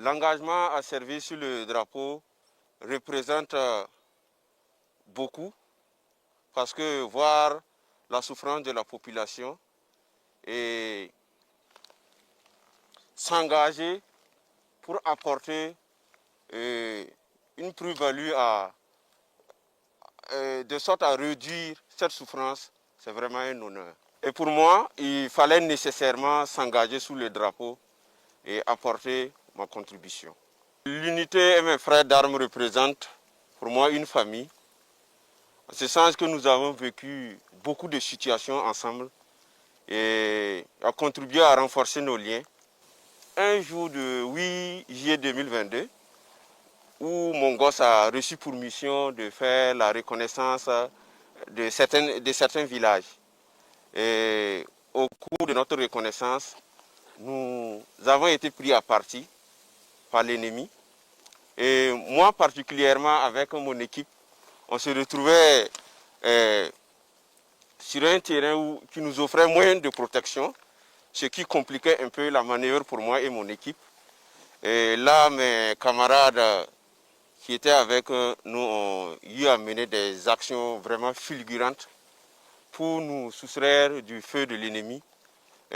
L'engagement à servir sur le drapeau représente beaucoup parce que voir la souffrance de la population et s'engager pour apporter une plus-value de sorte à réduire cette souffrance, c'est vraiment un honneur. Et pour moi, il fallait nécessairement s'engager sous le drapeau et apporter ma contribution. L'unité et mes frères d'armes représentent pour moi une famille. En ce sens que nous avons vécu beaucoup de situations ensemble et a contribué à renforcer nos liens. Un jour de 8 juillet 2022, où mon gosse a reçu pour mission de faire la reconnaissance de certains villages. Et au cours de notre reconnaissance, nous avons été pris à partie par l'ennemi. Et moi particulièrement avec mon équipe, on se retrouvait sur un terrain qui nous offrait moins de protection, ce qui compliquait un peu la manœuvre pour moi et mon équipe. Et là, mes camarades qui étaient avec nous ont eu à mener des actions vraiment fulgurantes pour nous soustraire du feu de l'ennemi.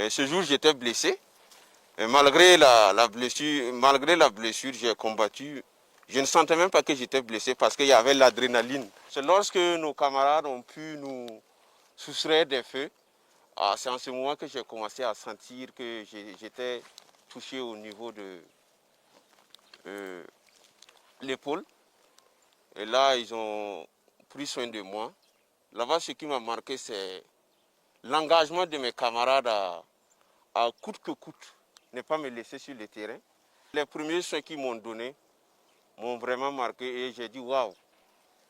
Ce jour, j'étais blessé. Et malgré la blessure, j'ai combattu. Je ne sentais même pas que j'étais blessé parce qu'il y avait l'adrénaline. C'est lorsque nos camarades ont pu nous soustraire des feux, c'est en ce moment que j'ai commencé à sentir que j'étais touché au niveau de l'épaule. Et là, ils ont pris soin de moi. Là-bas, ce qui m'a marqué, c'est l'engagement de mes camarades à coûte que coûte, ne pas me laisser sur le terrain. Les premiers soins qu'ils m'ont donnés m'ont vraiment marqué et j'ai dit waouh,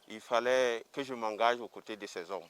il fallait que je m'engage aux côtés de ces hommes.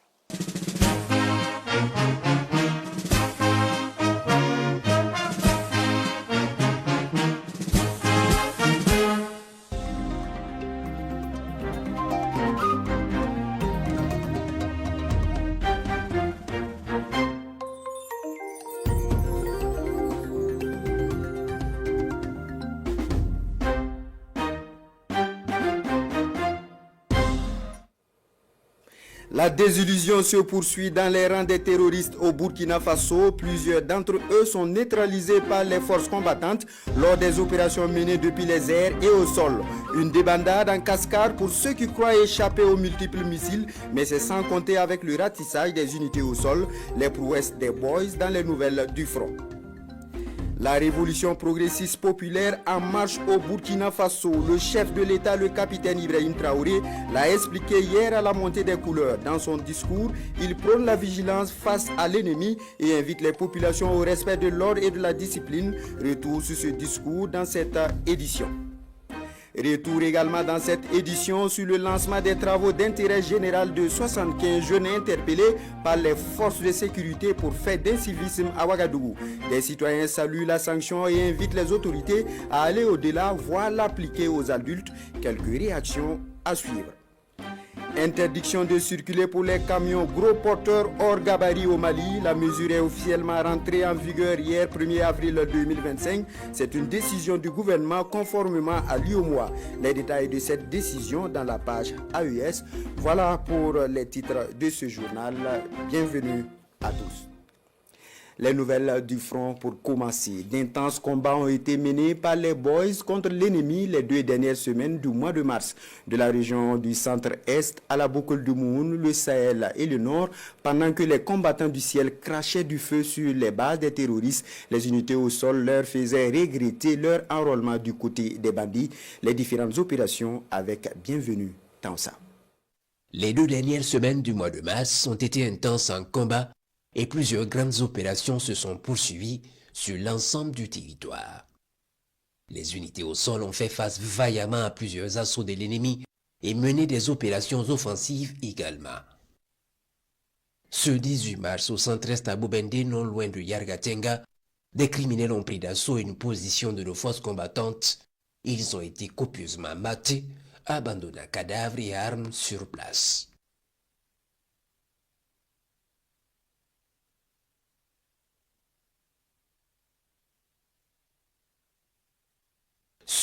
La désillusion se poursuit dans les rangs des terroristes au Burkina Faso. Plusieurs d'entre eux sont neutralisés par les forces combattantes lors des opérations menées depuis les airs et au sol. Une débandade en cascade pour ceux qui croient échapper aux multiples missiles, mais c'est sans compter avec le ratissage des unités au sol, les prouesses des boys dans les nouvelles du front. La révolution progressiste populaire en marche au Burkina Faso. Le chef de l'État, le capitaine Ibrahim Traoré, l'a expliqué hier à la montée des couleurs. Dans son discours, il prône la vigilance face à l'ennemi et invite les populations au respect de l'ordre et de la discipline. Retour sur ce discours dans cette édition. Retour également dans cette édition sur le lancement des travaux d'intérêt général de 75 jeunes interpellés par les forces de sécurité pour fait d'incivisme à Ouagadougou. Des citoyens saluent la sanction et invitent les autorités à aller au-delà, voire l'appliquer aux adultes. Quelques réactions à suivre. Interdiction de circuler pour les camions gros porteurs hors gabarit au Mali. La mesure est officiellement rentrée en vigueur hier 1er avril 2025. C'est une décision du gouvernement conformément à l'UOMOA. Les détails de cette décision dans la page AES. Voilà pour les titres de ce journal. Bienvenue à tous. Les nouvelles du front pour commencer. D'intenses combats ont été menés par les boys contre l'ennemi les 2 dernières semaines du mois de mars. De la région du centre-est à la boucle du Moun, le Sahel et le Nord, pendant que les combattants du ciel crachaient du feu sur les bases des terroristes, les unités au sol leur faisaient regretter leur enrôlement du côté des bandits. Les différentes opérations avec Bienvenue Tansa. Les 2 dernières semaines du mois de mars ont été intenses en combat et plusieurs grandes opérations se sont poursuivies sur l'ensemble du territoire. Les unités au sol ont fait face vaillamment à plusieurs assauts de l'ennemi et mené des opérations offensives également. Ce 18 mars, au centre-est à Bobende, non loin de Yargatenga, des criminels ont pris d'assaut une position de nos forces combattantes. Ils ont été copieusement matés, abandonnant cadavres et armes sur place.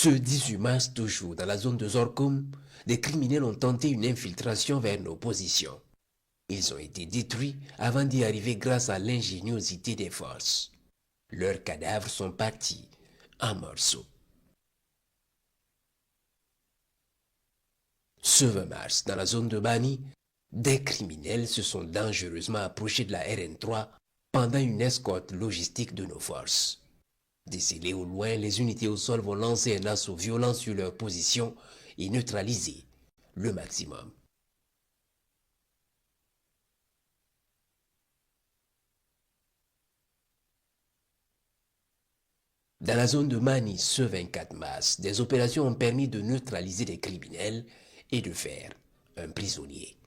Ce 18 mars, toujours dans la zone de Zorkum, des criminels ont tenté une infiltration vers nos positions. Ils ont été détruits avant d'y arriver grâce à l'ingéniosité des forces. Leurs cadavres sont partis en morceaux. Ce 20 mars, dans la zone de Bani, des criminels se sont dangereusement approchés de la RN3 pendant une escorte logistique de nos forces. Décelés au loin, les unités au sol vont lancer un assaut violent sur leur position et neutraliser le maximum. Dans la zone de Mani, ce 24 mars, des opérations ont permis de neutraliser des criminels et de faire un prisonnier.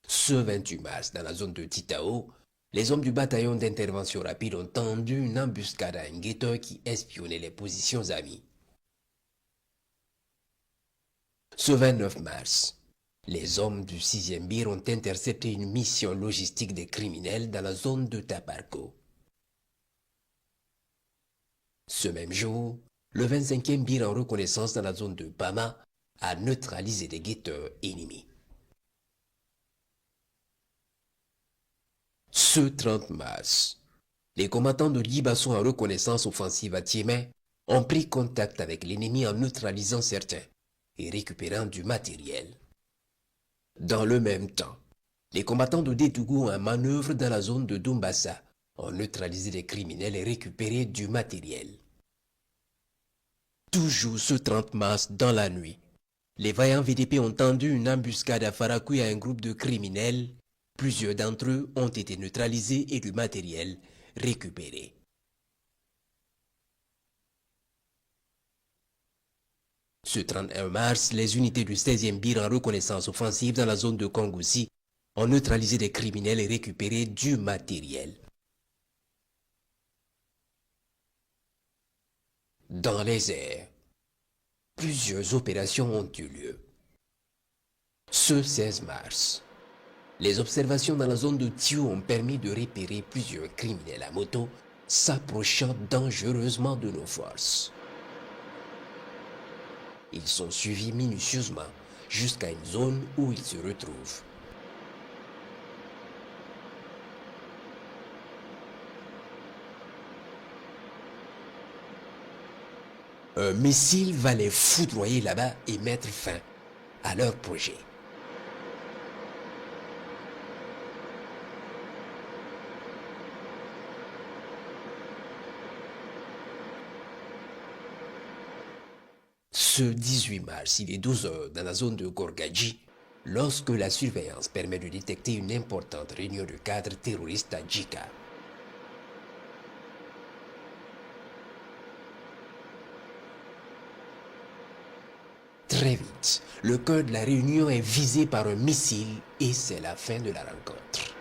Ce 28 mars, dans la zone de Titao, les hommes du bataillon d'intervention rapide ont tendu une embuscade à un guetteur qui espionnait les positions amies. Ce 29 mars, les hommes du 6e BIR ont intercepté une mission logistique des criminels dans la zone de Taparco. Ce même jour, le 25e BIR en reconnaissance dans la zone de Bama a neutralisé des guetteurs ennemis. Ce 30 mars, les combattants de Libasso en reconnaissance offensive à Tiémé ont pris contact avec l'ennemi en neutralisant certains et récupérant du matériel. Dans le même temps, les combattants de Détougou en manœuvre dans la zone de Doumbassa ont neutralisé des criminels et récupéré du matériel. Toujours ce 30 mars dans la nuit, les vaillants VDP ont tendu une embuscade à Farakoui à un groupe de criminels. Plusieurs d'entre eux ont été neutralisés et du matériel récupéré. Ce 31 mars, les unités du 16e BIR en reconnaissance offensive dans la zone de Kongoussi ont neutralisé des criminels et récupéré du matériel. Dans les airs, plusieurs opérations ont eu lieu. Ce 16 mars, les observations dans la zone de Tio ont permis de repérer plusieurs criminels à moto s'approchant dangereusement de nos forces. Ils sont suivis minutieusement jusqu'à une zone où ils se retrouvent. Un missile va les foudroyer là-bas et mettre fin à leur projet. Ce 18 mars, il est 12 heures dans la zone de Gorgadji, lorsque la surveillance permet de détecter une importante réunion de cadres terroristes à Djika. Très vite, le cœur de la réunion est visé par un missile et c'est la fin de la rencontre.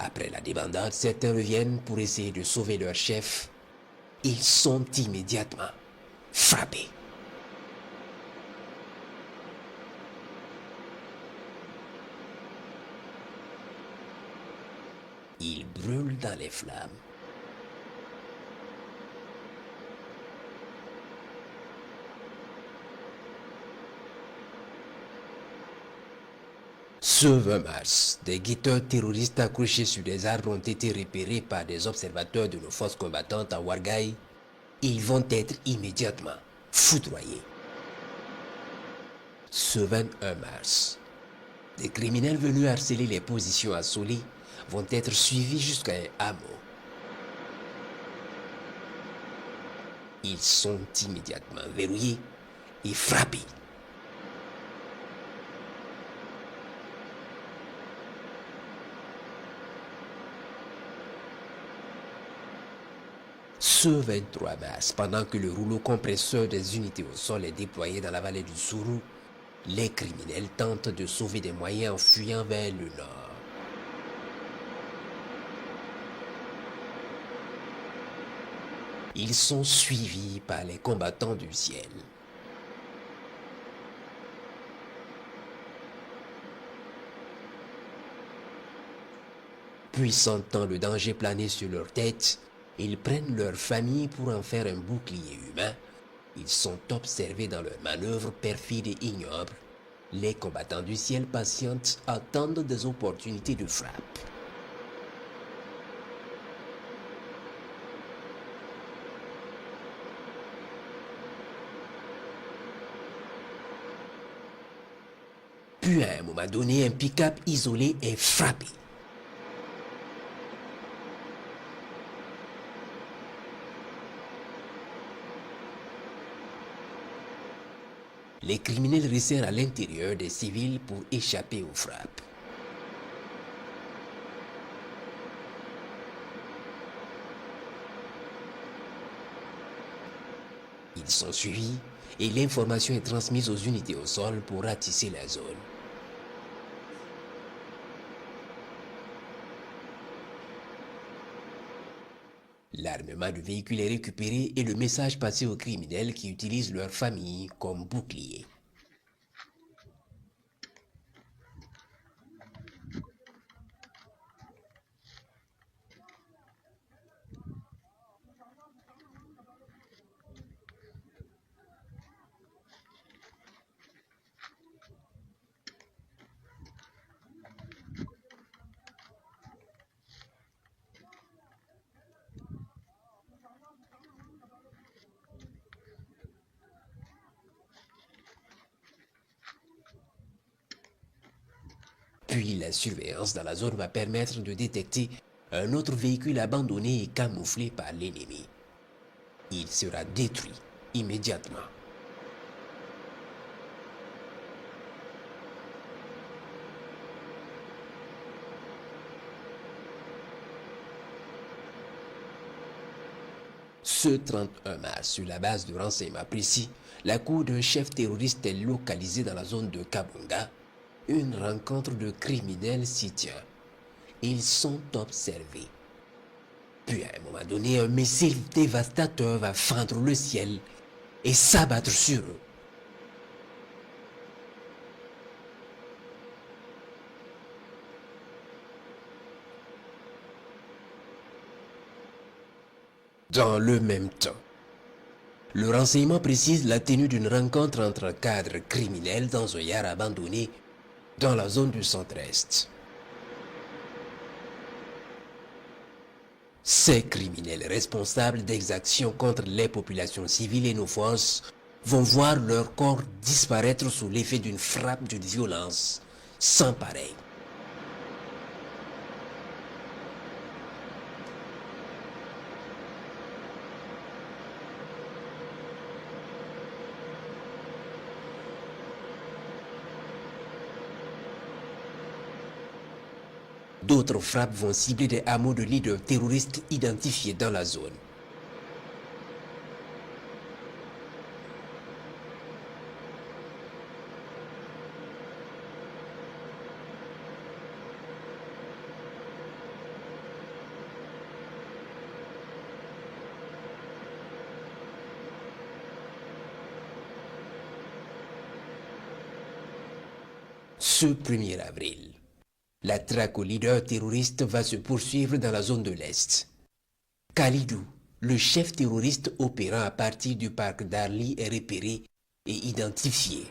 Après la débandade, certains reviennent pour essayer de sauver leur chef. Ils sont immédiatement frappés. Ils brûlent dans les flammes. Ce 20 mars, des guetteurs terroristes accrochés sur des arbres ont été repérés par des observateurs de nos forces combattantes à Ouarghaï. Ils vont être immédiatement foudroyés. Ce 21 mars, des criminels venus harceler les positions à Soli vont être suivis jusqu'à un hameau. Ils sont immédiatement verrouillés et frappés. Ce 23 mars, pendant que le rouleau compresseur des unités au sol est déployé dans la vallée du Sourou, les criminels tentent de sauver des moyens en fuyant vers le nord. Ils sont suivis par les combattants du ciel. Puis sentant le danger planer sur leur tête, ils prennent leur famille pour en faire un bouclier humain. Ils sont observés dans leurs manœuvres perfides et ignobles. Les combattants du ciel patientent, attendent des opportunités de frappe. Puis à un moment donné, un pick-up isolé est frappé. Les criminels resserrent à l'intérieur des civils pour échapper aux frappes. Ils sont suivis et l'information est transmise aux unités au sol pour ratisser la zone. L'armement du véhicule est récupéré et le message passé aux criminels qui utilisent leur famille comme bouclier. Puis la surveillance dans la zone va permettre de détecter un autre véhicule abandonné et camouflé par l'ennemi. Il sera détruit immédiatement. Ce 31 mars, sur la base de renseignements précis, la cour d'un chef terroriste est localisée dans la zone de Kabunga. Une rencontre de criminels s'y tient. Ils sont observés. Puis à un moment donné, un missile dévastateur va fendre le ciel et s'abattre sur eux. Dans le même temps, le renseignement précise la tenue d'une rencontre entre cadres criminels dans un yard abandonné dans la zone du centre-est. Ces criminels responsables d'exactions contre les populations civiles et nos forces vont voir leur corps disparaître sous l'effet d'une frappe d'une violence sans pareil. D'autres frappes vont cibler des hameaux de leaders terroristes identifiés dans la zone. Ce 1er avril, la traque aux leaders terroristes va se poursuivre dans la zone de l'Est. Khalidou, le chef terroriste opérant à partir du parc d'Arli, est repéré et identifié.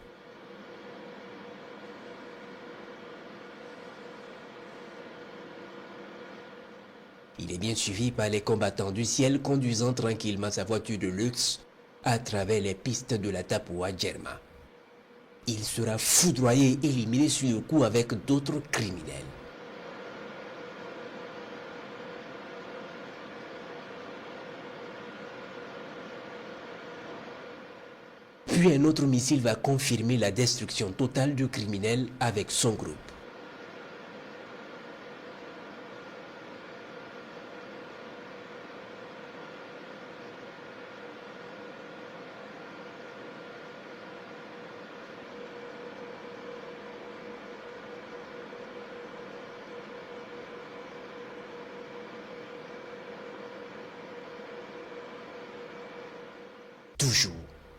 Il est bien suivi par les combattants du ciel conduisant tranquillement sa voiture de luxe à travers les pistes de la Tapoua Djerma. Il sera foudroyé et éliminé sur le coup avec d'autres criminels. Puis un autre missile va confirmer la destruction totale du criminel avec son groupe. Toujours,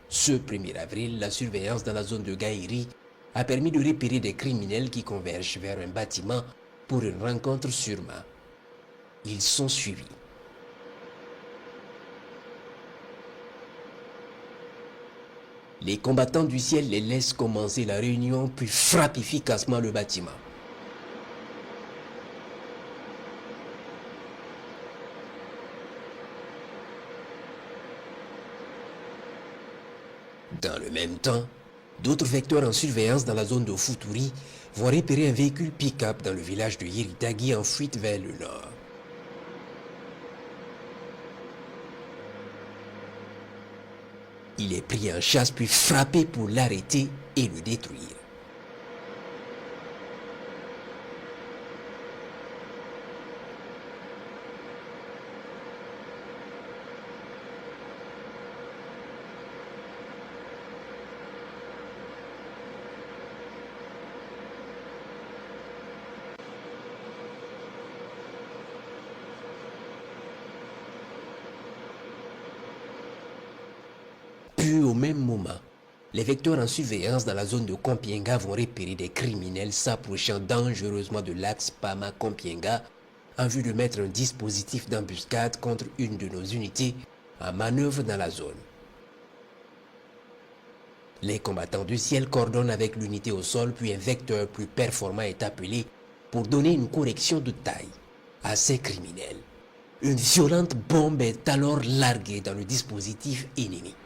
ce 1er avril, la surveillance dans la zone de Gaïri a permis de repérer des criminels qui convergent vers un bâtiment pour une rencontre sûrement. Ils sont suivis. Les combattants du ciel les laissent commencer la réunion puis frappent efficacement le bâtiment. Dans le même temps, d'autres vecteurs en surveillance dans la zone de Futuri vont repérer un véhicule pick-up dans le village de Yiritagi en fuite vers le nord. Il est pris en chasse puis frappé pour l'arrêter et le détruire. Puis au même moment, les vecteurs en surveillance dans la zone de Kompienga vont repérer des criminels s'approchant dangereusement de l'axe Pama-Kompienga en vue de mettre un dispositif d'embuscade contre une de nos unités en manœuvre dans la zone. Les combattants du ciel coordonnent avec l'unité au sol, puis un vecteur plus performant est appelé pour donner une correction de taille à ces criminels. Une violente bombe est alors larguée dans le dispositif ennemi.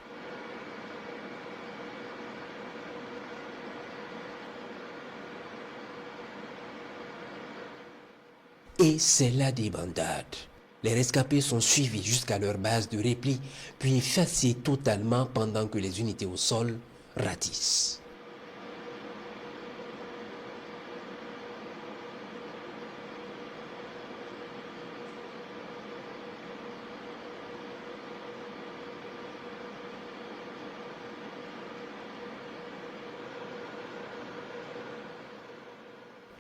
Et c'est la débandade. Les rescapés sont suivis jusqu'à leur base de repli, puis effacés totalement pendant que les unités au sol ratissent.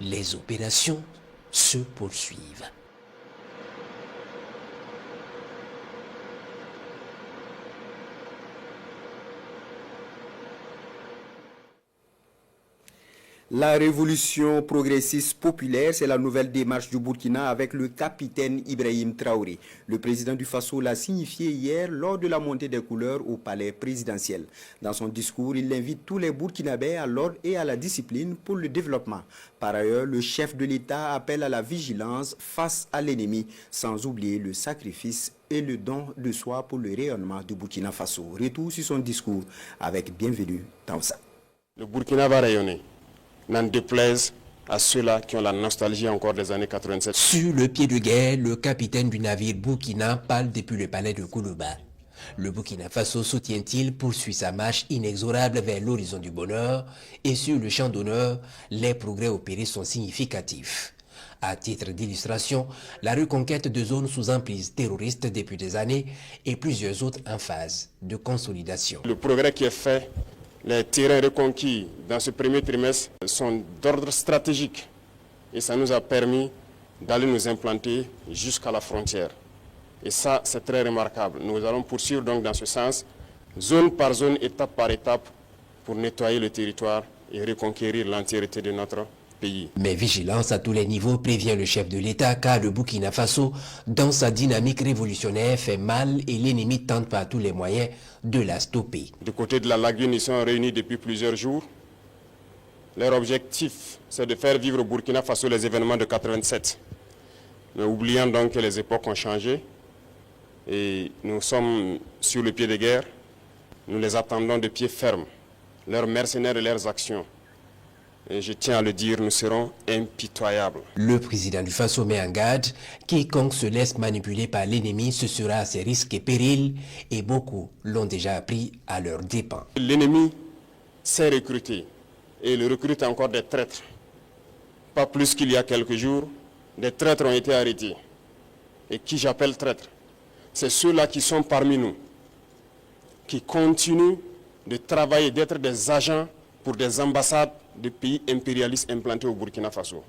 Les opérations se poursuivent. La révolution progressiste populaire, c'est la nouvelle démarche du Burkina avec le capitaine Ibrahim Traoré. Le président du Faso l'a signifié hier lors de la montée des couleurs au palais présidentiel. Dans son discours, il invite tous les Burkinabés à l'ordre et à la discipline pour le développement. Par ailleurs, le chef de l'État appelle à la vigilance face à l'ennemi, sans oublier le sacrifice et le don de soi pour le rayonnement du Burkina Faso. Retour sur son discours avec Bienvenue Tamsa. Le Burkina va rayonner. N'en déplaise à ceux-là qui ont la nostalgie encore des années 87. Sur le pied de guerre, le capitaine du navire Burkina parle depuis le palais de Koulouba. Le Burkina Faso soutient-il poursuit sa marche inexorable vers l'horizon du bonheur et sur le champ d'honneur, les progrès opérés sont significatifs. À titre d'illustration, la reconquête de zones sous emprise terroriste depuis des années et plusieurs autres en phase de consolidation. Le progrès qui est fait, les terrains reconquis dans ce premier trimestre sont d'ordre stratégique et ça nous a permis d'aller nous implanter jusqu'à la frontière. Et ça, c'est très remarquable. Nous allons poursuivre donc dans ce sens, zone par zone, étape par étape, pour nettoyer le territoire et reconquérir l'entièreté de notre pays. Mais vigilance à tous les niveaux, prévient le chef de l'État, car le Burkina Faso, dans sa dynamique révolutionnaire, fait mal et l'ennemi tente par tous les moyens de la stopper. Du côté de la lagune, ils sont réunis depuis plusieurs jours. Leur objectif, c'est de faire vivre au Burkina Faso les événements de 87. Mais oubliant donc que les époques ont changé et nous sommes sur le pied de guerre, nous les attendons de pied ferme, leurs mercenaires et leurs actions. Et je tiens à le dire, nous serons impitoyables. Le président du Faso met en garde, quiconque se laisse manipuler par l'ennemi, ce sera à ses risques et périls, et beaucoup l'ont déjà appris à leurs dépens. L'ennemi s'est recruté, et il recrute encore des traîtres. Pas plus qu'il y a quelques jours, des traîtres ont été arrêtés. Et qui j'appelle traîtres? C'est ceux-là qui sont parmi nous, qui continuent de travailler, d'être des agents pour des ambassades de pays impérialistes implantés au Burkina Faso.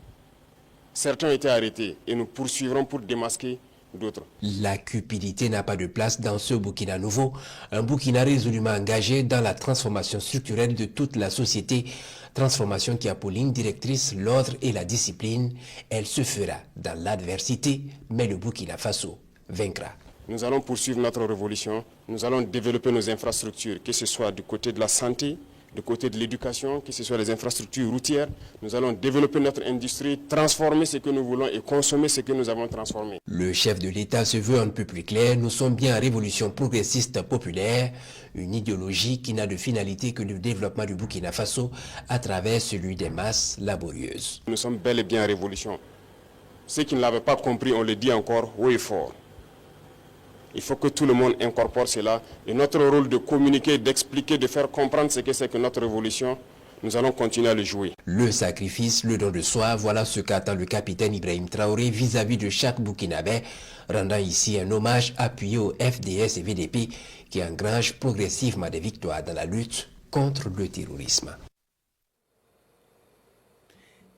Certains ont été arrêtés et nous poursuivrons pour démasquer d'autres. La cupidité n'a pas de place dans ce Burkina nouveau, un Burkina résolument engagé dans la transformation structurelle de toute la société, transformation qui a pour ligne directrice l'ordre et la discipline. Elle se fera dans l'adversité, mais le Burkina Faso vaincra. Nous allons poursuivre notre révolution, nous allons développer nos infrastructures, que ce soit du côté de la santé, du côté de l'éducation, que ce soit les infrastructures routières. Nous allons développer notre industrie, transformer ce que nous voulons et consommer ce que nous avons transformé. Le chef de l'État se veut un peu plus clair. Nous sommes bien en révolution progressiste populaire, une idéologie qui n'a de finalité que le développement du Burkina Faso à travers celui des masses laborieuses. Nous sommes bel et bien en révolution. Ceux qui ne l'avaient pas compris, on le dit encore haut et fort. Il faut que tout le monde incorpore cela. Et notre rôle de communiquer, d'expliquer, de faire comprendre ce que c'est que notre révolution, nous allons continuer à le jouer. Le sacrifice, le don de soi, voilà ce qu'attend le capitaine Ibrahim Traoré vis-à-vis de chaque Burkinabé, rendant ici un hommage appuyé au FDS et VDP qui engrangent progressivement des victoires dans la lutte contre le terrorisme.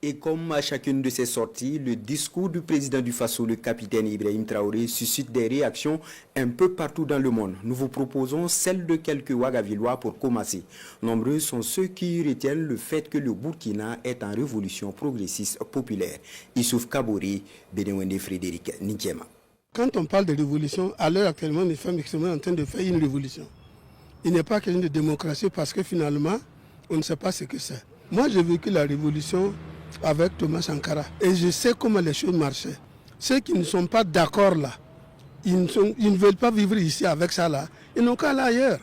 Et comme à chacune de ces sorties, le discours du président du Faso, le capitaine Ibrahim Traoré, suscite des réactions un peu partout dans le monde. Nous vous proposons celle de quelques Ouagavillois pour commencer. Nombreux sont ceux qui retiennent le fait que le Burkina est en révolution progressiste populaire. Issouf Kabouri, Bénéwende Frédéric Nikiema. Quand on parle de révolution, à l'heure actuellement, les femmes sont en train de faire une révolution. Il n'est pas question de démocratie parce que finalement, on ne sait pas ce que c'est. Moi, j'ai vécu la révolution avec Thomas Sankara. Et je sais comment les choses marchaient. Ceux qui ne sont pas d'accord là, ils ne veulent pas vivre ici avec ça là, ils n'ont qu'à aller ailleurs.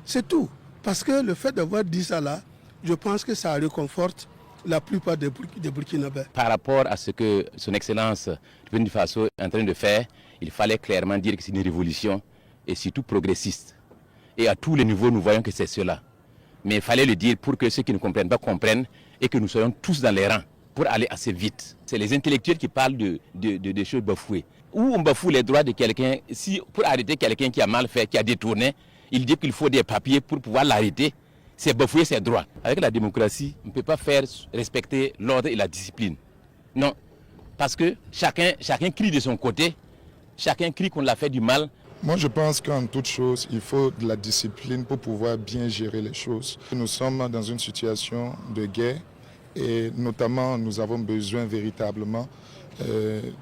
C'est tout. Parce que le fait d'avoir dit ça là, je pense que ça réconforte la plupart des Burkinabés. Par rapport à ce que son Excellence le président du Faso est en train de faire, il fallait clairement dire que c'est une révolution et surtout progressiste. Et à tous les niveaux, nous voyons que c'est cela. Mais il fallait le dire pour que ceux qui ne comprennent pas comprennent et que nous soyons tous dans les rangs pour aller assez vite. C'est les intellectuels qui parlent de choses bafouées. Où on bafoue les droits de quelqu'un, si pour arrêter quelqu'un qui a mal fait, qui a détourné, il dit qu'il faut des papiers pour pouvoir l'arrêter, c'est bafouer ses droits. Avec la démocratie, on ne peut pas faire respecter l'ordre et la discipline. Non, parce que chacun crie de son côté, chacun crie qu'on l'a fait du mal. Moi, je pense qu'en toute chose, il faut de la discipline pour pouvoir bien gérer les choses. Nous sommes dans une situation de guerre et notamment, nous avons besoin véritablement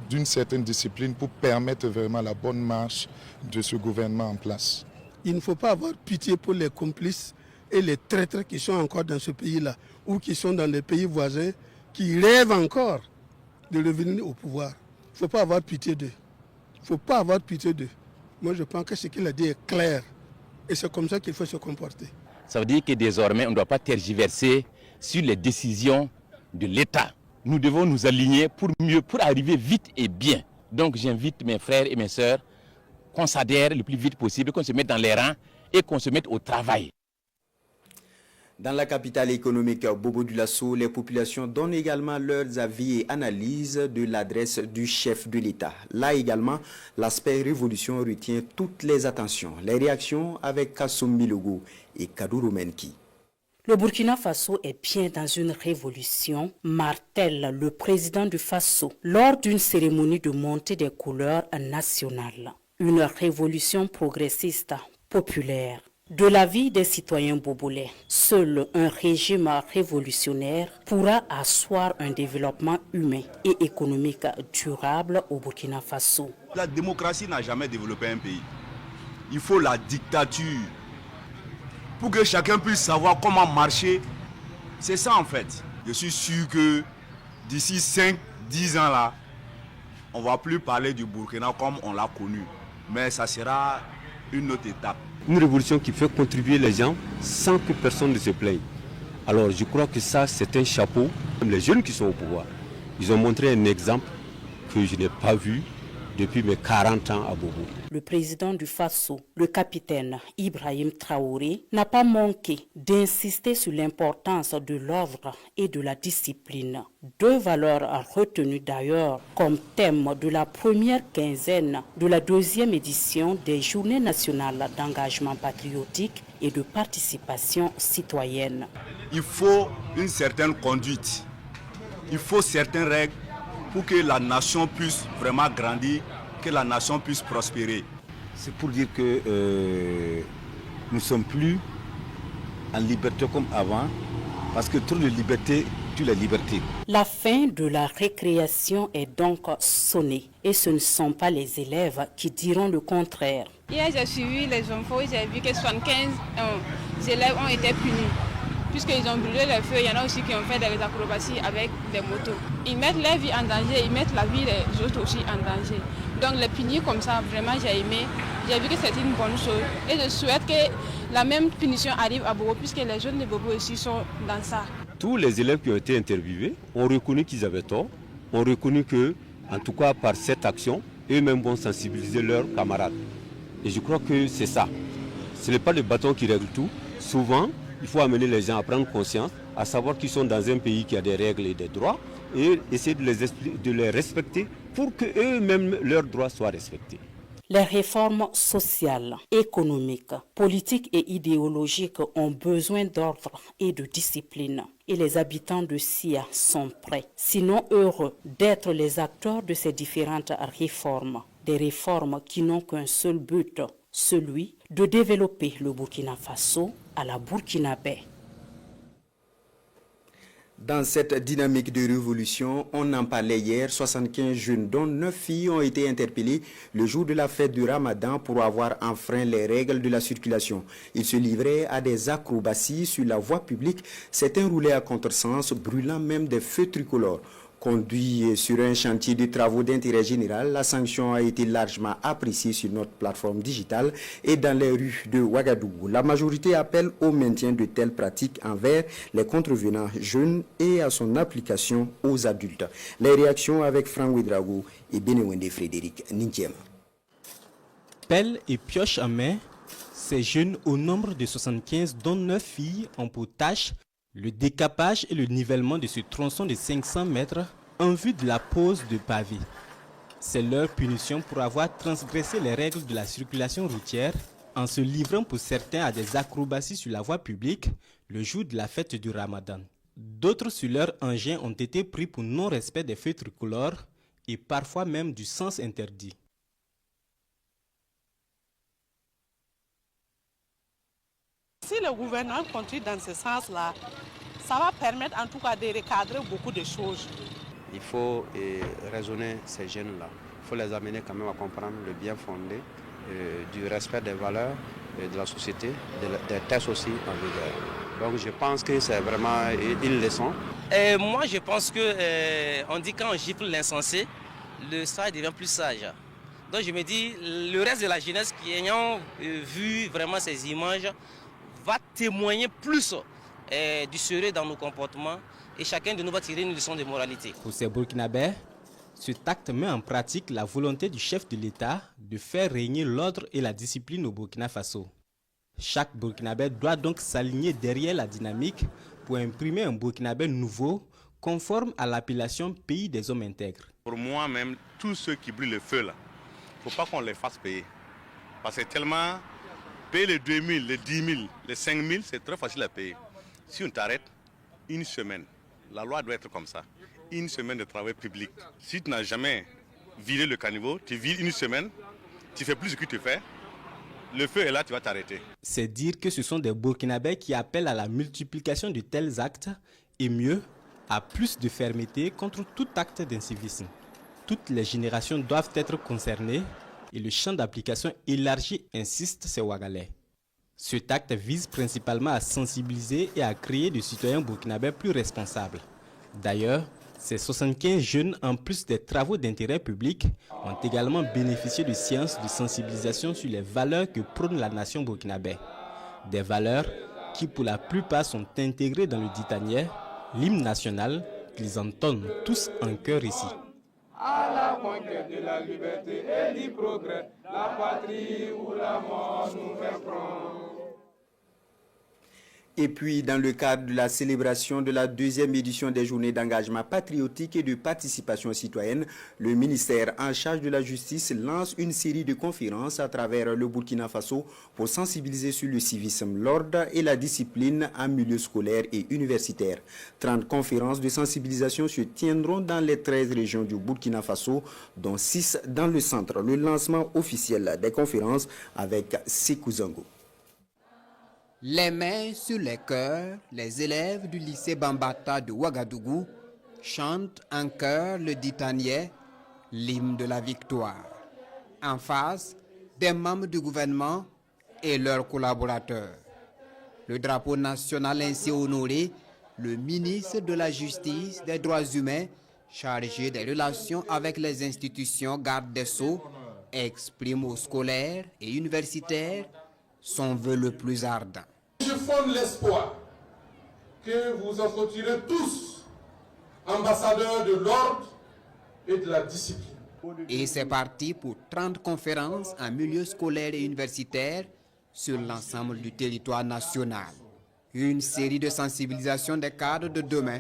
d'une certaine discipline pour permettre vraiment la bonne marche de ce gouvernement en place. Il ne faut pas avoir pitié pour les complices et les traîtres qui sont encore dans ce pays-là ou qui sont dans les pays voisins, qui rêvent encore de revenir au pouvoir. Il ne faut pas avoir pitié d'eux. Il ne faut pas avoir pitié d'eux. Moi, je pense que ce qu'il a dit est clair. Et c'est comme ça qu'il faut se comporter. Ça veut dire que désormais, on ne doit pas tergiverser sur les décisions de l'État. Nous devons nous aligner pour arriver vite et bien. Donc j'invite mes frères et mes sœurs qu'on s'adhère le plus vite possible, qu'on se mette dans les rangs et qu'on se mette au travail. Dans la capitale économique Bobo-Dioulasso, les populations donnent également leurs avis et analyses de l'adresse du chef de l'État. Là également, l'aspect révolution retient toutes les attentions. Les réactions avec Kassoum Milogo et Kadourou Menki. Le Burkina Faso est bien dans une révolution, martèle le président du Faso lors d'une cérémonie de montée des couleurs nationales. Une révolution progressiste, populaire. De l'avis des citoyens bobolais, seul un régime révolutionnaire pourra asseoir un développement humain et économique durable au Burkina Faso. La démocratie n'a jamais développé un pays. Il faut la dictature pour que chacun puisse savoir comment marcher. C'est ça en fait. Je suis sûr que d'ici 5-10 ans là, on ne va plus parler du Burkina comme on l'a connu. Mais ça sera une autre étape. Une révolution qui fait contribuer les gens sans que personne ne se plaigne. Alors je crois que ça, c'est un chapeau. Les jeunes qui sont au pouvoir, ils ont montré un exemple que je n'ai pas vu depuis mes 40 ans à Bobo. Le président du Faso, le capitaine Ibrahim Traoré, n'a pas manqué d'insister sur l'importance de l'ordre et de la discipline. Deux valeurs retenues d'ailleurs comme thème de la première quinzaine de la 2e édition des Journées nationales d'engagement patriotique et de participation citoyenne. Il faut une certaine conduite, il faut certaines règles pour que la nation puisse vraiment grandir que la nation puisse prospérer. C'est pour dire que nous ne sommes plus en liberté comme avant, parce que trop de liberté tue la liberté. La fin de la récréation est donc sonnée et ce ne sont pas les élèves qui diront le contraire. Hier, j'ai suivi les infos, j'ai vu que 75 élèves ont été punis. Puisqu'ils ont brûlé le feu, il y en a aussi qui ont fait des acrobaties avec des motos. Ils mettent leur vie en danger, ils mettent la vie des autres aussi en danger. Donc les punir comme ça, vraiment j'ai aimé. J'ai vu que c'est une bonne chose. Et je souhaite que la même punition arrive à Bobo, puisque les jeunes de Bobo aussi sont dans ça. Tous les élèves qui ont été interviewés ont reconnu qu'ils avaient tort, ont reconnu que, en tout cas par cette action, eux-mêmes vont sensibiliser leurs camarades. Et je crois que c'est ça. Ce n'est pas le bâton qui règle tout. Souvent, il faut amener les gens à prendre conscience, à savoir qu'ils sont dans un pays qui a des règles et des droits, et essayer de les respecter pour qu'eux-mêmes leurs droits soient respectés. Les réformes sociales, économiques, politiques et idéologiques ont besoin d'ordre et de discipline. Et les habitants de Sia sont prêts, sinon heureux, d'être les acteurs de ces différentes réformes. Des réformes qui n'ont qu'un seul but, celui de développer le Burkina Faso à la burkinabé. Dans cette dynamique de révolution, on en parlait hier, 75 jeunes, dont 9 filles, ont été interpellés le jour de la fête du Ramadan pour avoir enfreint les règles de la circulation. Ils se livraient à des acrobaties sur la voie publique, certains roulaient à contresens, brûlant même des feux tricolores. Conduit sur un chantier de travaux d'intérêt général, la sanction a été largement appréciée sur notre plateforme digitale et dans les rues de Ouagadougou. La majorité appelle au maintien de telles pratiques envers les contrevenants jeunes et à son application aux adultes. Les réactions avec Franck Ouedraogo et Benewende Frédéric Nintiema. Pelle et pioche en main, ces jeunes au nombre de 75 dont 9 filles ont pour tâche le décapage et le nivellement de ce tronçon de 500 mètres en vue de la pose de pavés. C'est leur punition pour avoir transgressé les règles de la circulation routière en se livrant pour certains à des acrobaties sur la voie publique le jour de la fête du Ramadan. D'autres sur leur engin ont été pris pour non-respect des feux tricolores et parfois même du sens interdit. Si le gouvernement continue dans ce sens-là, ça va permettre en tout cas de recadrer beaucoup de choses. Il faut raisonner ces jeunes-là. Il faut les amener quand même à comprendre le bien fondé du respect des valeurs de la société, des textes aussi en vigueur. Donc je pense que c'est vraiment une leçon. Moi je pense que on dit quand on gifle l'insensé, le sage devient plus sage. Donc je me dis, le reste de la jeunesse qui ayant vu vraiment ces images va témoigner plus du sérieux dans nos comportements et chacun de nous va tirer une leçon de moralité. Pour ces Burkinabés, cet acte met en pratique la volonté du chef de l'État de faire régner l'ordre et la discipline au Burkina Faso. Chaque Burkinabé doit donc s'aligner derrière la dynamique pour imprimer un Burkinabé nouveau, conforme à l'appellation pays des hommes intègres. Pour moi-même, tous ceux qui brûlent le feu là, il ne faut pas qu'on les fasse payer. Parce que tellement... Payer les 2 000, les 10 000, les 5 000, c'est très facile à payer. Si on t'arrête, une semaine, la loi doit être comme ça, une semaine de travail public. Si tu n'as jamais vidé le caniveau, tu vides une semaine, tu fais plus ce que tu fais, le feu est là, tu vas t'arrêter. C'est dire que ce sont des Burkinabés qui appellent à la multiplication de tels actes et mieux, à plus de fermeté contre tout acte d'incivisme. Toutes les générations doivent être concernées et le champ d'application élargi, insiste ces Ouagalais. Cet acte vise principalement à sensibiliser et à créer des citoyens burkinabés plus responsables. D'ailleurs, ces 75 jeunes, en plus des travaux d'intérêt public, ont également bénéficié de séances de sensibilisation sur les valeurs que prône la nation burkinabé. Des valeurs qui pour la plupart sont intégrées dans le ditanier, l'hymne national qu'ils entonnent tous en chœur ici. À la conquête de la liberté et du progrès, la patrie ou la mort nous fait prendre. Et puis, dans le cadre de la célébration de la 2e édition des journées d'engagement patriotique et de participation citoyenne, le ministère en charge de la justice lance une série de conférences à travers le Burkina Faso pour sensibiliser sur le civisme, l'ordre et la discipline en milieu scolaire et universitaire. 30 conférences de sensibilisation se tiendront dans les 13 régions du Burkina Faso, dont 6 dans le centre. Le lancement officiel des conférences avec Sekou Zango. Les mains sur les cœurs, les élèves du lycée Bambata de Ouagadougou chantent en chœur le ditanier, l'hymne de la victoire. En face, des membres du gouvernement et leurs collaborateurs. Le drapeau national ainsi honoré, le ministre de la Justice, des Droits humains, chargé des relations avec les institutions garde des Sceaux, exprime aux scolaires et universitaires son vœu le plus ardent. Je fonde l'espoir que vous en sortirez tous ambassadeurs de l'ordre et de la discipline. Et c'est parti pour 30 conférences en milieu scolaire et universitaire sur l'ensemble du territoire national. Une série de sensibilisation des cadres de demain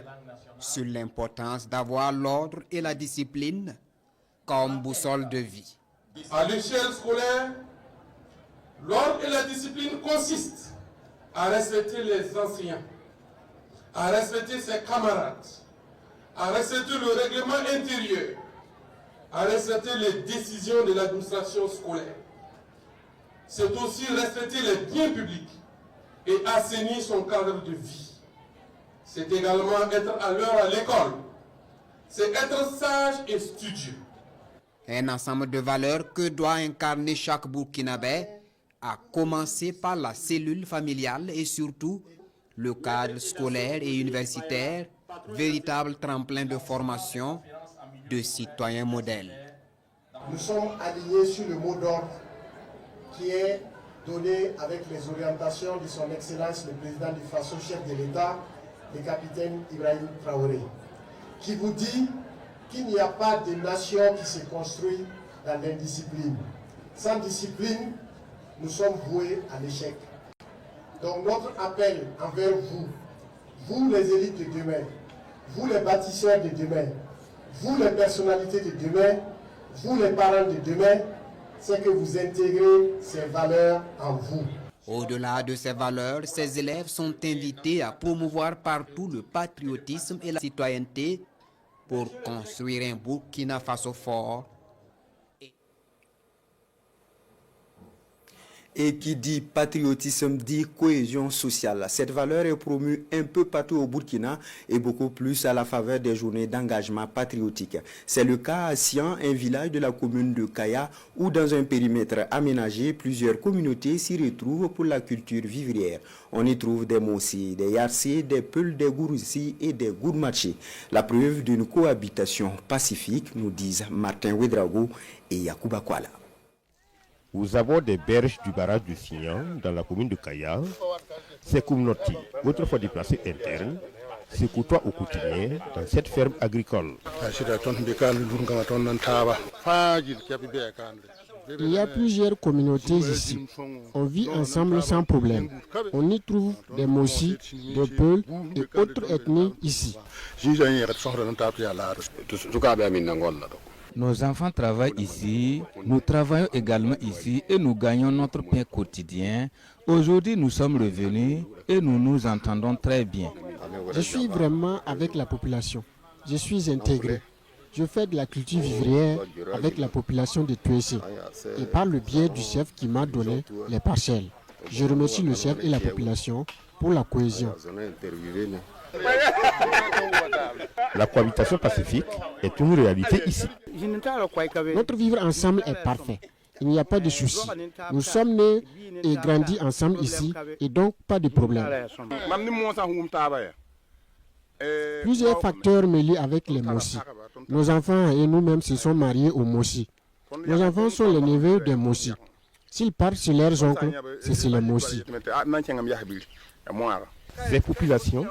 sur l'importance d'avoir l'ordre et la discipline comme boussole de vie. À l'échelle scolaire, l'ordre et la discipline consistent à respecter les enseignants, à respecter ses camarades, à respecter le règlement intérieur, à respecter les décisions de l'administration scolaire. C'est aussi respecter les biens publics et assainir son cadre de vie. C'est également être à l'heure à l'école. C'est être sage et studieux. Un ensemble de valeurs que doit incarner chaque Burkinabé, à commencer par la cellule familiale et surtout le cadre scolaire et universitaire, véritable tremplin de formation de citoyens modèles. Nous sommes alignés sur le mot d'ordre qui est donné avec les orientations de son Excellence le Président du Faso, chef de l'État, le capitaine Ibrahim Traoré, qui vous dit qu'il n'y a pas de nation qui se construit dans l'indiscipline. Sans discipline, nous sommes voués à l'échec. Donc notre appel envers vous, vous les élites de demain, vous les bâtisseurs de demain, vous les personnalités de demain, vous les parents de demain, c'est que vous intégrez ces valeurs en vous. Au-delà de ces valeurs, ces élèves sont invités à promouvoir partout le patriotisme et la citoyenneté pour construire un Burkina Faso fort. Et qui dit patriotisme dit cohésion sociale. Cette valeur est promue un peu partout au Burkina et beaucoup plus à la faveur des journées d'engagement patriotique. C'est le cas à Sian, un village de la commune de Kaya, où dans un périmètre aménagé, plusieurs communautés s'y retrouvent pour la culture vivrière. On y trouve des Mossi, des Yarsé, des Peuls, des Gouroussi et des Gourmachi. La preuve d'une cohabitation pacifique, nous disent Martin Ouedraogo et Yacouba Kwala. Aux abords des berges du barrage de Signan, dans la commune de Kaya, ces communautés, autrefois déplacées internes, se côtoient au quotidien dans cette ferme agricole. Il y a plusieurs communautés ici. On vit ensemble sans problème. On y trouve des Mossi, des Peuls et autres ethnies ici. Nos enfants travaillent ici, nous travaillons également ici et nous gagnons notre pain quotidien. Aujourd'hui, nous sommes revenus et nous nous entendons très bien. Je suis vraiment avec la population. Je suis intégré. Je fais de la culture vivrière avec la population de Tuessé et par le biais du chef qui m'a donné les parcelles. Je remercie le chef et la population pour la cohésion. La cohabitation pacifique est une réalité ici. Notre vivre ensemble est parfait. Il n'y a pas de souci. Nous sommes nés et grandis ensemble ici et donc pas de problème. Plusieurs facteurs me lient avec les Mossi. Nos enfants et nous-mêmes se sont mariés aux Mossi. Nos enfants sont les neveux des Mossi. S'ils partent chez leurs oncles, c'est les Mossi. Ces populations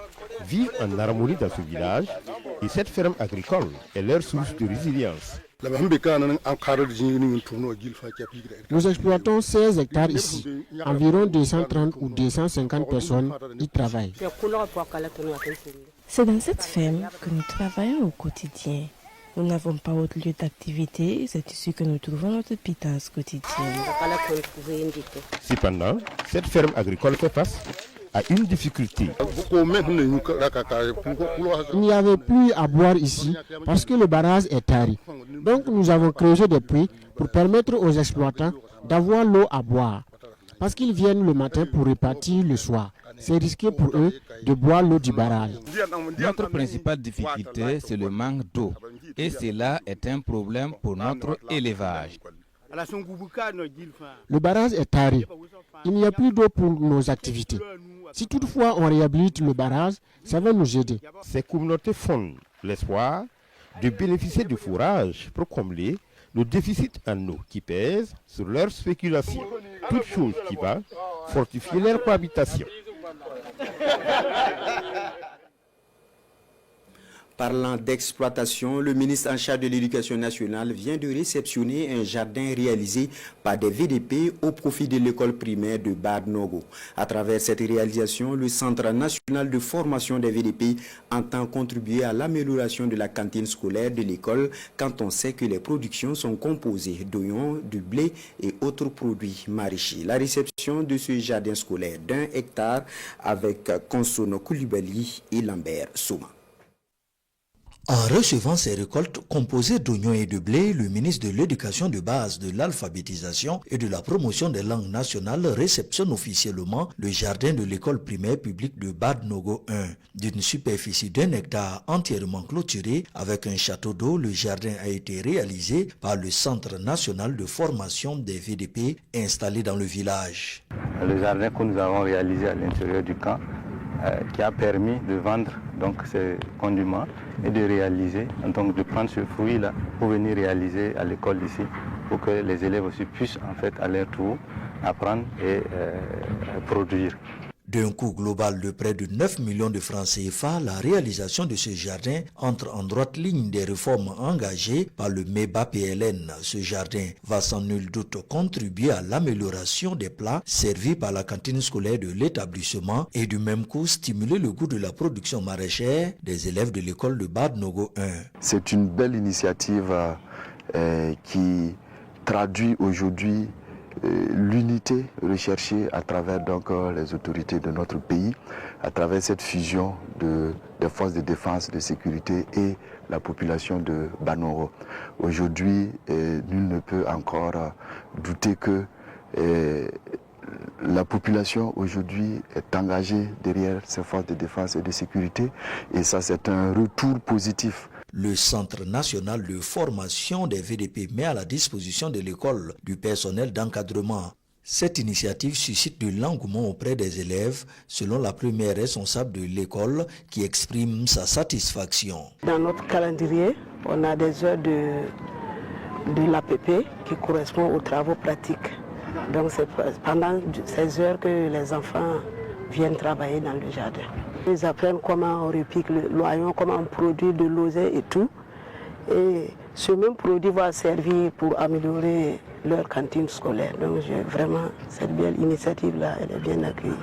vivent en harmonie dans ce village et cette ferme agricole est leur source de résilience. Nous exploitons 16 hectares ici. Environ 230 ou 250 personnes y travaillent. C'est dans cette ferme que nous travaillons au quotidien. Nous n'avons pas autre lieu d'activité, c'est ici que nous trouvons notre pitance quotidienne. Cependant, cette ferme agricole fait face à une difficulté. Il n'y avait plus à boire ici parce que le barrage est tari. Donc nous avons creusé des puits pour permettre aux exploitants d'avoir l'eau à boire. Parce qu'ils viennent le matin pour repartir le soir. C'est risqué pour eux de boire l'eau du barrage. Notre principale difficulté, c'est le manque d'eau. Et cela est un problème pour notre élevage. Le barrage est tari. Il n'y a plus d'eau pour nos activités. Si toutefois on réhabilite le barrage, ça va nous aider. Ces communautés fondent l'espoir de bénéficier du fourrage pour combler le déficit en eau qui pèse sur leur spéculation. Toute chose qui va fortifier leur cohabitation. Parlant d'exploitation, le ministre en charge de l'Éducation nationale vient de réceptionner un jardin réalisé par des VDP au profit de l'école primaire de Badnogo. À travers cette réalisation, le Centre national de formation des VDP entend contribuer à l'amélioration de la cantine scolaire de l'école quand on sait que les productions sont composées d'oignons, du blé et autres produits maraîchers. La réception de ce jardin scolaire d'1 hectare avec Consono Koulibaly et Lambert Souma. En recevant ces récoltes composées d'oignons et de blé, le ministre de l'Éducation de base, de l'alphabétisation et de la promotion des langues nationales réceptionne officiellement le jardin de l'école primaire publique de Badnogo 1. D'une superficie d'1 hectare entièrement clôturé avec un château d'eau, le jardin a été réalisé par le Centre national de formation des VDP installé dans le village. Le jardin que nous avons réalisé à l'intérieur du camp qui a permis de vendre donc ces condiments et de réaliser, donc de prendre ce fruit-là pour venir réaliser à l'école d'ici, pour que les élèves aussi puissent en fait à leur tour apprendre et produire. D'un coût global de près de 9 millions de francs CFA, la réalisation de ce jardin entre en droite ligne des réformes engagées par le MEBA-PLN. Ce jardin va sans nul doute contribuer à l'amélioration des plats servis par la cantine scolaire de l'établissement et du même coup stimuler le goût de la production maraîchère des élèves de l'école de Badnogo 1. C'est une belle initiative qui traduit aujourd'hui l'unité recherchée à travers donc les autorités de notre pays, à travers cette fusion des forces de défense, de sécurité et la population de Badnogo. Aujourd'hui, nul ne peut encore douter que la population aujourd'hui est engagée derrière ces forces de défense et de sécurité, et ça c'est un retour positif. Le Centre national de formation des VDP met à la disposition de l'école du personnel d'encadrement. Cette initiative suscite de l'engouement auprès des élèves, selon la première responsable de l'école qui exprime sa satisfaction. Dans notre calendrier, on a des heures de l'APP qui correspondent aux travaux pratiques. Donc c'est pendant ces heures que les enfants viennent travailler dans le jardin. Ils apprennent comment on repique l'oignon, comment on produit de l'oseille et tout. Et ce même produit va servir pour améliorer leur cantine scolaire. Donc vraiment, cette belle initiative-là, elle est bien accueillie.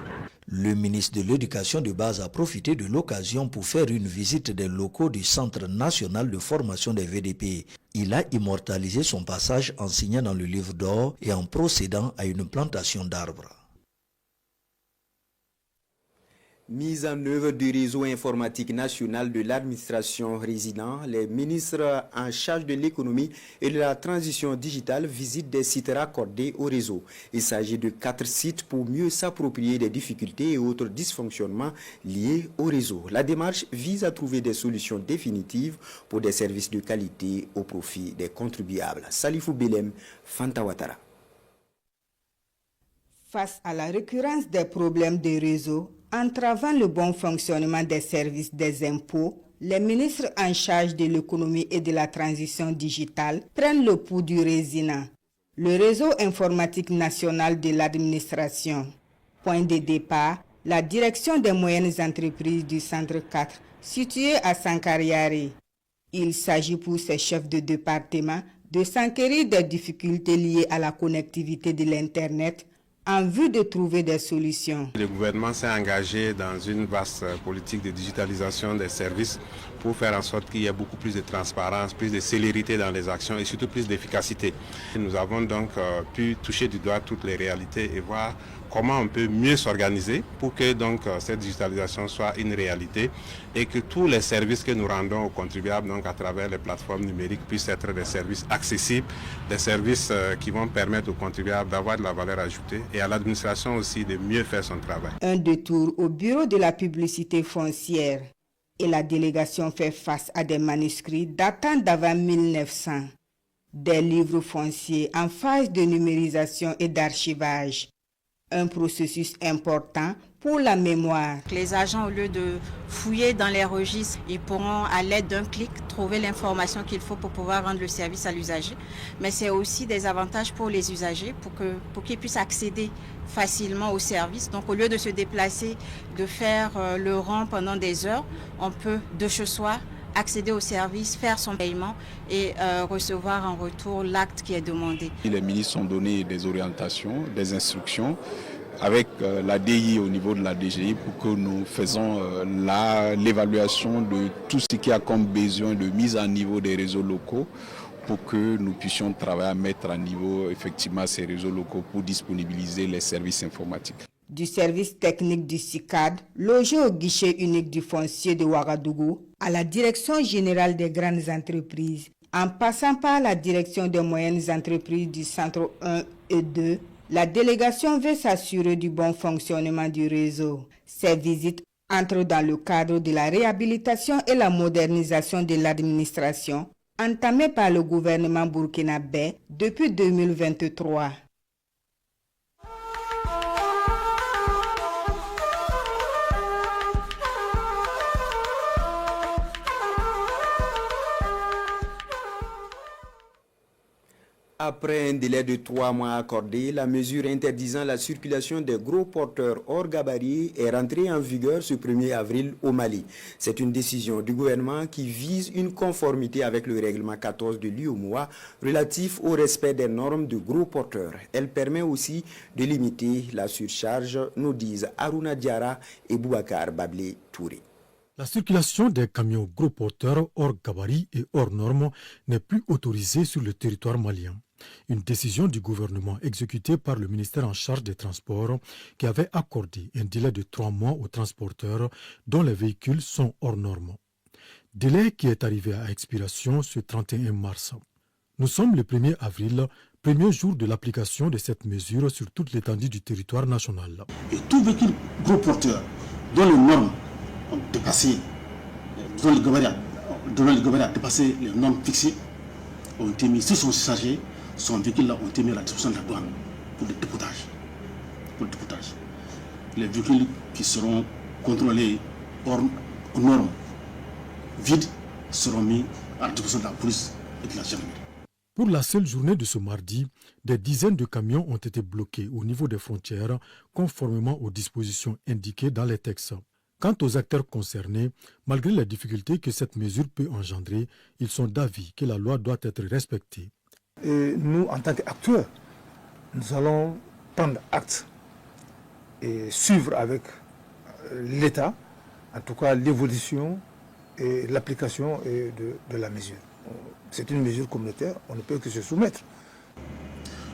Le ministre de l'Éducation de base a profité de l'occasion pour faire une visite des locaux du Centre national de formation des VDP. Il a immortalisé son passage en signant dans le livre d'or et en procédant à une plantation d'arbres. Mise en œuvre du réseau informatique national de l'administration résident, les ministres en charge de l'économie et de la transition digitale visitent des sites raccordés au réseau. Il s'agit de 4 sites pour mieux s'approprier des difficultés et autres dysfonctionnements liés au réseau. La démarche vise à trouver des solutions définitives pour des services de qualité au profit des contribuables. Salifou Belem, Fanta Ouattara. Face à la récurrence des problèmes de réseau, entravant le bon fonctionnement des services des impôts, les ministres en charge de l'économie et de la transition digitale prennent le pouls du résinant. Le réseau informatique national de l'administration. Point de départ, la direction des moyennes entreprises du centre 4, situé à Sankariari. Il s'agit pour ces chefs de département de s'enquérir des difficultés liées à la connectivité de l'Internet en vue de trouver des solutions. Le gouvernement s'est engagé dans une vaste politique de digitalisation des services pour faire en sorte qu'il y ait beaucoup plus de transparence, plus de célérité dans les actions et surtout plus d'efficacité. Nous avons donc pu toucher du doigt toutes les réalités et voir comment on peut mieux s'organiser pour que donc cette digitalisation soit une réalité et que tous les services que nous rendons aux contribuables donc à travers les plateformes numériques puissent être des services accessibles, des services qui vont permettre aux contribuables d'avoir de la valeur ajoutée et à l'administration aussi de mieux faire son travail. Un détour au bureau de la publicité foncière et la délégation fait face à des manuscrits datant d'avant 1900, des livres fonciers en phase de numérisation et d'archivage. Un processus important pour la mémoire. Les agents, au lieu de fouiller dans les registres, ils pourront à l'aide d'un clic trouver l'information qu'il faut pour pouvoir rendre le service à l'usager. Mais c'est aussi des avantages pour les usagers pour qu'ils puissent accéder facilement au service. Donc au lieu de se déplacer, de faire le rang pendant des heures, on peut de chez soi accéder au service, faire son paiement et recevoir en retour l'acte qui est demandé. Les ministres ont donné des orientations, des instructions avec la DI au niveau de la DGI pour que nous faisons l'évaluation de tout ce qui a comme besoin de mise à niveau des réseaux locaux pour que nous puissions travailler à mettre à niveau effectivement ces réseaux locaux pour disponibiliser les services informatiques. Du service technique du CICAD, logé au guichet unique du foncier de Ouagadougou, à la direction générale des grandes entreprises, en passant par la direction des moyennes entreprises du centre 1 et 2, la délégation veut s'assurer du bon fonctionnement du réseau. Ces visites entrent dans le cadre de la réhabilitation et la modernisation de l'administration, entamée par le gouvernement burkinabé depuis 2023. Après un délai de 3 mois accordé, la mesure interdisant la circulation des gros porteurs hors gabarit est rentrée en vigueur ce 1er avril au Mali. C'est une décision du gouvernement qui vise une conformité avec le règlement 14 de l'UEMOA relatif au respect des normes de gros porteurs. Elle permet aussi de limiter la surcharge, nous disent Aruna Diara et Boubacar Bablé Touré. La circulation des camions gros porteurs hors gabarit et hors normes n'est plus autorisée sur le territoire malien. Une décision du gouvernement exécutée par le ministère en charge des Transports qui avait accordé un délai de 3 mois aux transporteurs dont les véhicules sont hors normes. Délai qui est arrivé à expiration ce 31 mars. Nous sommes le 1er avril, premier jour de l'application de cette mesure sur toute l'étendue du territoire national. Et tout véhicule gros porteur dont les normes ont dépassé, dont le gabarit a dépassé les normes fixées, ont été mis sur son chargé. Son véhicule-là ont été mis à la disposition de la douane pour le dépotage. Les véhicules qui seront contrôlés hors normes, vides, seront mis à la disposition de la police et de la gendarmerie. Pour la seule journée de ce mardi, des dizaines de camions ont été bloqués au niveau des frontières, conformément aux dispositions indiquées dans les textes. Quant aux acteurs concernés, malgré les difficultés que cette mesure peut engendrer, ils sont d'avis que la loi doit être respectée. Et nous, en tant qu'acteurs, nous allons prendre acte et suivre avec l'État, en tout cas l'évolution et l'application de la mesure. C'est une mesure communautaire, on ne peut que se soumettre.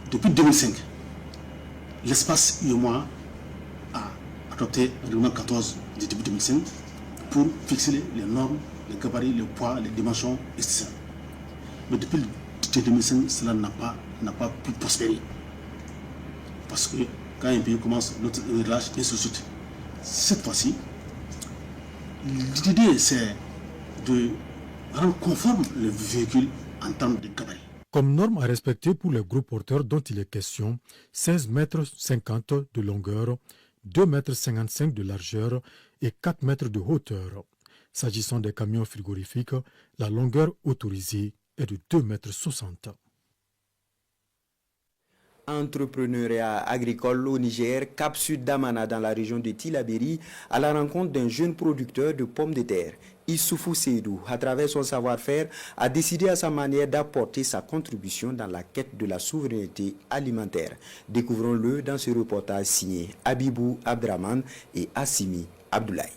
Depuis 2005, l'espace UEMOA a adopté le règlement 14 du début 2005 pour fixer les normes, les gabarits, les poids, les dimensions, etc. Mais depuis 2005, cela n'a pas pu prospérer. Parce que quand un pays commence, l'autre relâche, et ainsi de suite. Cette fois-ci, l'idée c'est de rendre conforme le véhicule en termes de gabarit. Comme norme à respecter pour les gros porteurs dont il est question, 16,50 mètres de longueur, 2,55 mètres de largeur et 4 mètres de hauteur. S'agissant des camions frigorifiques, la longueur autorisée est de 2,60 mètres. Entrepreneuriat agricole au Niger, Cap Sud d'Amana dans la région de Tillabéri, à la rencontre d'un jeune producteur de pommes de terre. Issoufou Seydou, à travers son savoir-faire, a décidé à sa manière d'apporter sa contribution dans la quête de la souveraineté alimentaire. Découvrons-le dans ce reportage signé Abibou Abdraman et Assimi Abdoulaye.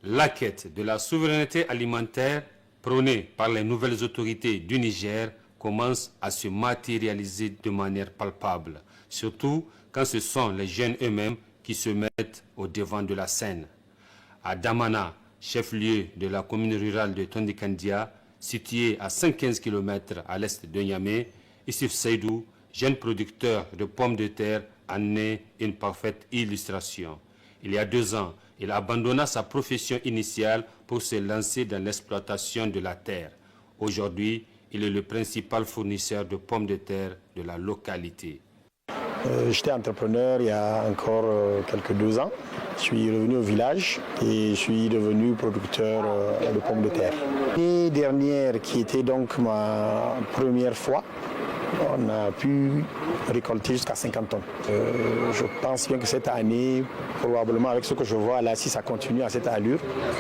La quête de la souveraineté alimentaire prônée par les nouvelles autorités du Niger commence à se matérialiser de manière palpable, surtout quand ce sont les jeunes eux-mêmes qui se mettent au devant de la scène. À Damana, chef-lieu de la commune rurale de Tondikandia, située à 115 km à l'est de Niamey, Issif Seydou, jeune producteur de pommes de terre, en est une parfaite illustration. Il y a 2 ans, il abandonna sa profession initiale pour se lancer dans l'exploitation de la terre. Aujourd'hui, il est le principal fournisseur de pommes de terre de la localité. J'étais entrepreneur il y a encore quelques 2 ans. Je suis revenu au village et je suis devenu producteur de pommes de terre. L'année dernière, qui était donc ma première fois, on a pu récolter jusqu'à 50 tonnes. Je pense bien que cette année, probablement avec ce que je vois là, si ça continue à cette allure,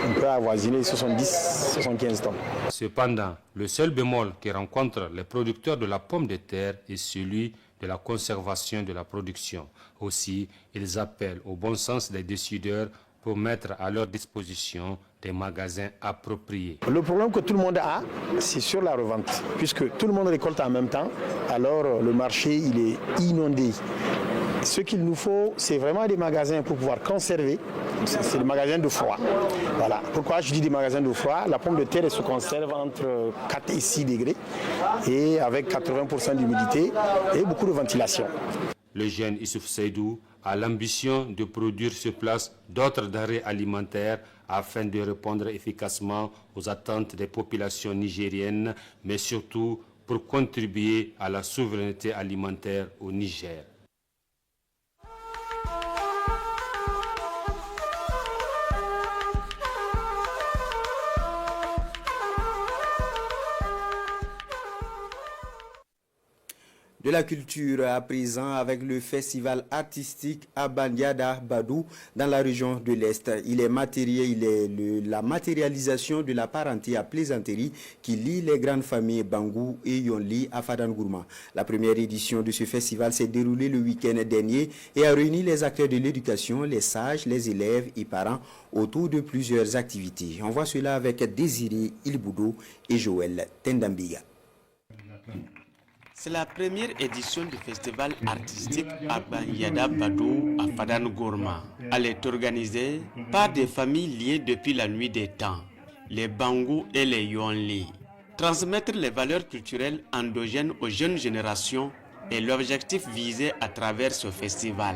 on peut avoisiner 70-75 tonnes. Cependant, le seul bémol que rencontrent les producteurs de la pomme de terre est celui de la conservation de la production. Aussi, ils appellent au bon sens des décideurs pour mettre à leur disposition des magasins appropriés. Le problème que tout le monde a, c'est sur la revente. Puisque tout le monde récolte en même temps, alors le marché il est inondé. Ce qu'il nous faut, c'est vraiment des magasins pour pouvoir conserver. C'est des magasins de froid. Voilà. Pourquoi je dis des magasins de froid? La pomme de terre elle se conserve entre 4 et 6 degrés et avec 80% d'humidité et beaucoup de ventilation. Le jeune Issouf Seydou a l'ambition de produire sur place d'autres denrées alimentaires afin de répondre efficacement aux attentes des populations nigériennes, mais surtout pour contribuer à la souveraineté alimentaire au Niger. De la culture à présent avec le festival artistique Abandiada Badou dans la région de l'Est. Il est la matérialisation de la parenté à plaisanterie qui lie les grandes familles Bangou et Yonli à Fadangourma. La première édition de ce festival s'est déroulée le week-end dernier et a réuni les acteurs de l'éducation, les sages, les élèves et parents autour de plusieurs activités. On voit cela avec Désiré Ilboudo et Joël Tendambiga. C'est la première édition du festival artistique Abandiada Badou à Fadangourma. Elle est organisée par des familles liées depuis la nuit des temps, les Bangou et les Yonli. Transmettre les valeurs culturelles endogènes aux jeunes générations est l'objectif visé à travers ce festival.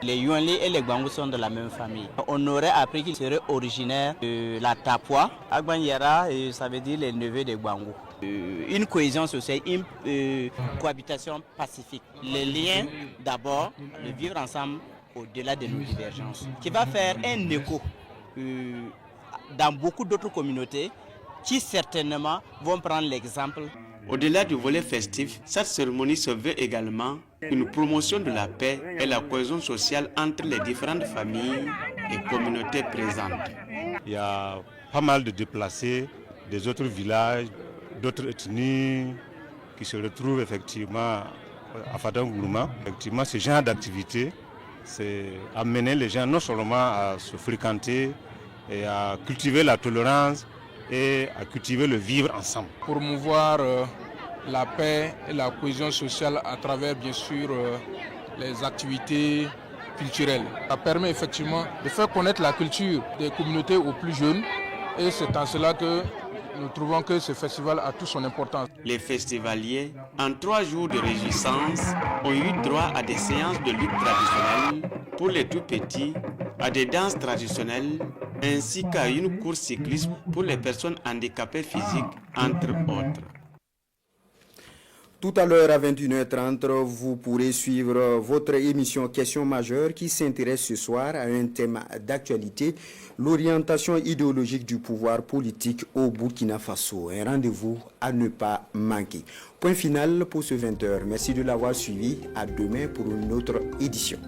Les Yonli et les Bangou sont de la même famille. On aurait appris qu'ils seraient originaires de la Tapua. Abandiada, ça veut dire les neveux des Bangou. Une cohésion sociale, une cohabitation pacifique. Les liens d'abord, le vivre ensemble au-delà de nos divergences, qui va faire un écho dans beaucoup d'autres communautés qui certainement vont prendre l'exemple. Au-delà du volet festif, cette cérémonie se veut également une promotion de la paix et la cohésion sociale entre les différentes familles et communautés présentes. Il y a pas mal de déplacés des autres villages, d'autres ethnies qui se retrouvent effectivement à Fadangourma. Effectivement, ce genre d'activité, c'est amener les gens non seulement à se fréquenter et à cultiver la tolérance et à cultiver le vivre ensemble. Promouvoir la paix et la cohésion sociale à travers bien sûr les activités culturelles. Ça permet effectivement de faire connaître la culture des communautés aux plus jeunes et c'est en cela que nous trouvons que ce festival a toute son importance. Les festivaliers, en 3 jours de réjouissance, ont eu droit à des séances de lutte traditionnelle pour les tout petits, à des danses traditionnelles, ainsi qu'à une course cycliste pour les personnes handicapées physiques, entre autres. Tout à l'heure à 21h30, vous pourrez suivre votre émission Question majeure qui s'intéresse ce soir à un thème d'actualité, l'orientation idéologique du pouvoir politique au Burkina Faso. Un rendez-vous à ne pas manquer. Point final pour ce 20h. Merci de l'avoir suivi. À demain pour une autre édition.